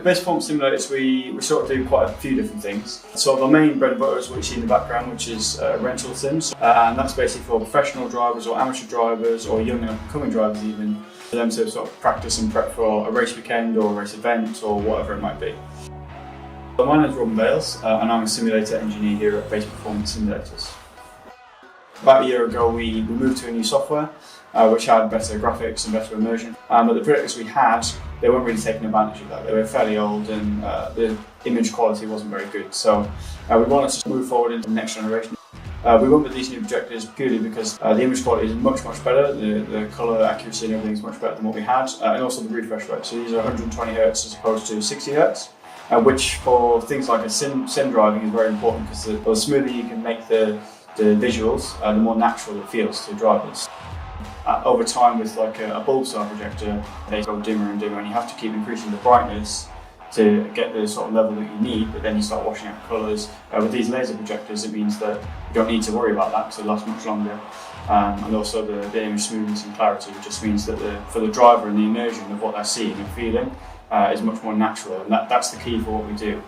The base performance simulators, we sort of do quite a few different things. So the main bread and butter is what you see in the background, which is rental sims, and that's basically for professional drivers or amateur drivers or young and up-and-coming drivers even, for them to sort of practice and prep for a race weekend or a race event or whatever it might be. So my name is Robin Bales, and I'm a simulator engineer here at Base Performance Simulators. About a year ago we moved to a new software which had better graphics and better immersion, but the projectors we had, they weren't really taking advantage of that. They were fairly old and the image quality wasn't very good, so we wanted to move forward into the next generation. We went with these new projectors purely because the image quality is much better, the colour accuracy and everything is much better than what we had, and also the refresh rate. So these are 120 Hz as opposed to 60 Hz, which for things like a sim driving is very important because the smoother you can make the visuals, the more natural it feels to drivers. Over time with like a bulb style projector, they go dimmer and dimmer and you have to keep increasing the brightness to get the sort of level that you need, but then you start washing out colours. With these laser projectors it means that you don't need to worry about that because it lasts much longer. And also the image smoothness and clarity just means that for the driver and the immersion of what they're seeing and feeling is much more natural, and that's the key for what we do.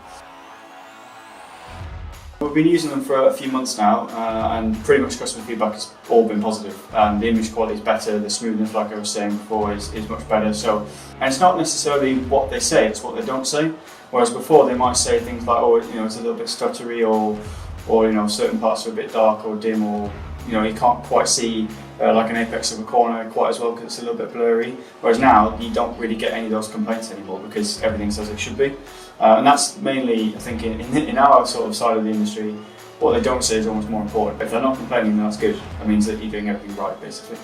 We've been using them for a few months now, and pretty much customer feedback has all been positive. The image quality is better, the smoothness, like I was saying before, is much better. And it's not necessarily what they say, it's what they don't say. Whereas before they might say things like, oh, you know, it's a little bit stuttery, or you know, certain parts are a bit dark or dim, or you know, you can't quite see like an apex of a corner quite as well because it's a little bit blurry. Whereas now you don't really get any of those complaints anymore because everything's as it should be. And that's mainly, I think, in our sort of side of the industry, what they don't say is almost more important. If they're not complaining, then that's good. That means that you're doing everything right, basically.